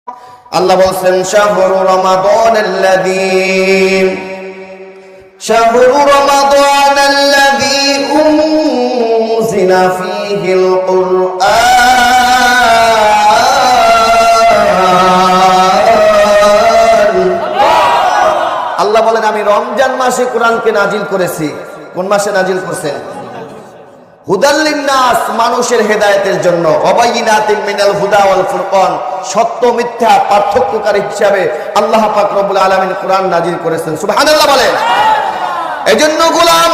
আল্লাহ বলেন শাহরু রমাদানাল্লাযী উনজিলা ফীহিল কুরআন। আল্লাহ বলেন আমি রমজান মাসে কোরআনকে নাজিল করেছি। কোন মাসে নাজিল করছেন? হুদাল লিন্নাস, মানুষের হেদায়েতের জন্য, ওয়াবাইয়িনাতিন মিনাল হুদা ওয়াল ফুরকান, সত্য মিথ্যা পার্থক্যকারী হিসাবে আল্লাহ পাক রব্বুল আলামিন কোরআন নাজিল করেছেন। সুবহানাল্লাহ বলেন। এজন্য গোলাম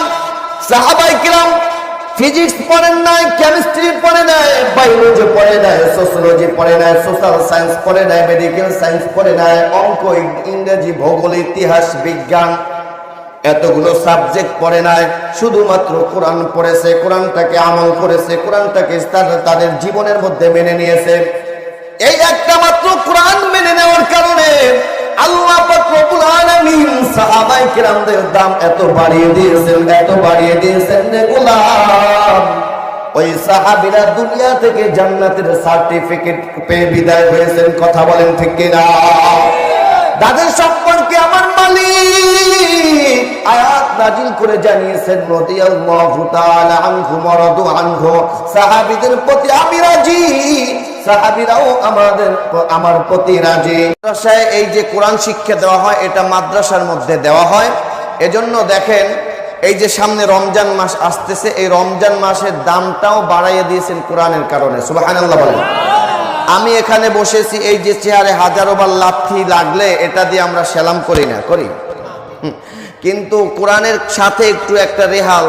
সাহাবায়ে কিরাম ফিজিক্স পড়েন নাই, কেমিস্ট্রি পড়ে নাই, বায়োলজি পড়ে নাই, সোশিওলজি পড়ে নাই, সোশ্যাল সায়েন্স পড়ে নাই, মেডিকেল সায়েন্স পড়ে নাই, অঙ্ক, ইংরেজি, ভূগোল, ইতিহাস, বিজ্ঞান এতগুলো সাবজেক্ট পড়ে নাই, শুধুমাত্র কোরআন পড়েছে, কোরআনটাকে আমল করেছে, কোরআনটাকে তাদের জীবনের মধ্যে মেনে নিয়েছে। এই একটা মাত্র কোরআন মেনে নেওয়ার কারণে আল্লাহ পাক রব্বুল আলামিন সাহাবায়ে কিরামদের দাম এত বাড়িয়ে দিয়েছেন রে গোলাম। ওই সাহাবীরা দুনিয়া থেকে জান্নাতের সার্টিফিকেট পেয়ে বিদায় হয়েছেন। কথা বলেন ঠিক কিনা? তাদের সম্পর্কে আমার মালিক আয়াত নাজিল করে জানিয়েছেন রাদিয়াল্লাহু তাআলা আনহু ওয়া রাদু আনহু, সাহাবীদের প্রতি আমি রাজি, সাহাবীরাও আমার প্রতি রাজি। মাদ্রাসায় এই যে কোরআন শিক্ষা দেওয়া হয়, এটা মাদ্রাসার মধ্যে দেওয়া হয়। এজন্য দেখেন এই যে সামনে রমজান মাস আসতেছে, এই রমজান মাসের দামটাও বাড়াইয়ে দিয়েছেন কোরআনের কারণে। সুবহানাল্লাহ বলেন। আমি এখানে বসেছি, এই যে চেয়ারে হাজারো বার লাথি লাগলে এটা দিয়ে আমরা সেলাম করি না, করি? কিন্তু কোরআনের সাথে একটু একটা রেহাল,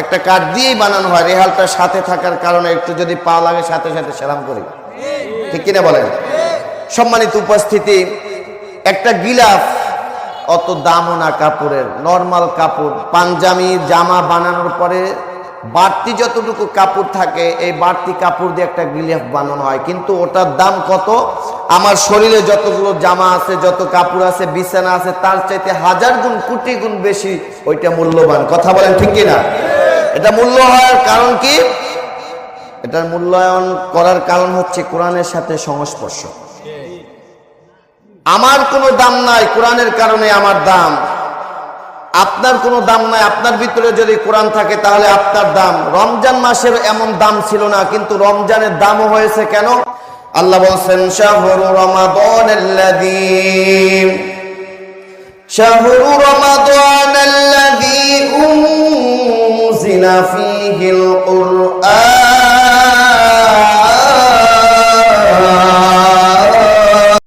একটা কাঠ দিয়েই বানানো হয়, রেহালটার সাথে থাকার কারণে একটু যদি পা লাগে সাথে সাথে সেলাম করি, ঠিক কিনা বলেন? সম্মানিত উপস্থিতি, একটা গিলাফ অত দামও না কাপড়ের, নর্মাল কাপড়, পাঞ্জাবি জামা বানানোর পরে বাড়তি যতটুকু কাপড় থাকে, এই বাড়তি কাপড় দিয়ে একটা গিলাফ বানানো হয়। কিন্তু ওটার দাম কত? আমার শরীরে যতগুলো জামা আছে, যত কাপড় আছে, বিছানা আছে, তার চাইতে হাজার গুণ, কোটি গুণ বেশি ওইটা মূল্যবান। কথা বলেন ঠিক কিনা? এটা মূল্য হওয়ার কারণ কি? এটার মূল্যায়ন করার কারণ হচ্ছে কোরআনের সাথে সংস্পর্শ। আমার কোনো দাম নাই, কোরআনের কারণে আমার দাম। আপনার কোনো দাম নাই, আপনার ভিতরে যদি কোরআন থাকে তাহলে আপনার দাম। রমজান মাসের এমন দাম ছিল না, কিন্তু রমজানের দামও হয়েছে কেন? আল্লাহ বলছেন শাহরু রমাদানাল্লাযী উনজিলা ফীহিল কুরআন।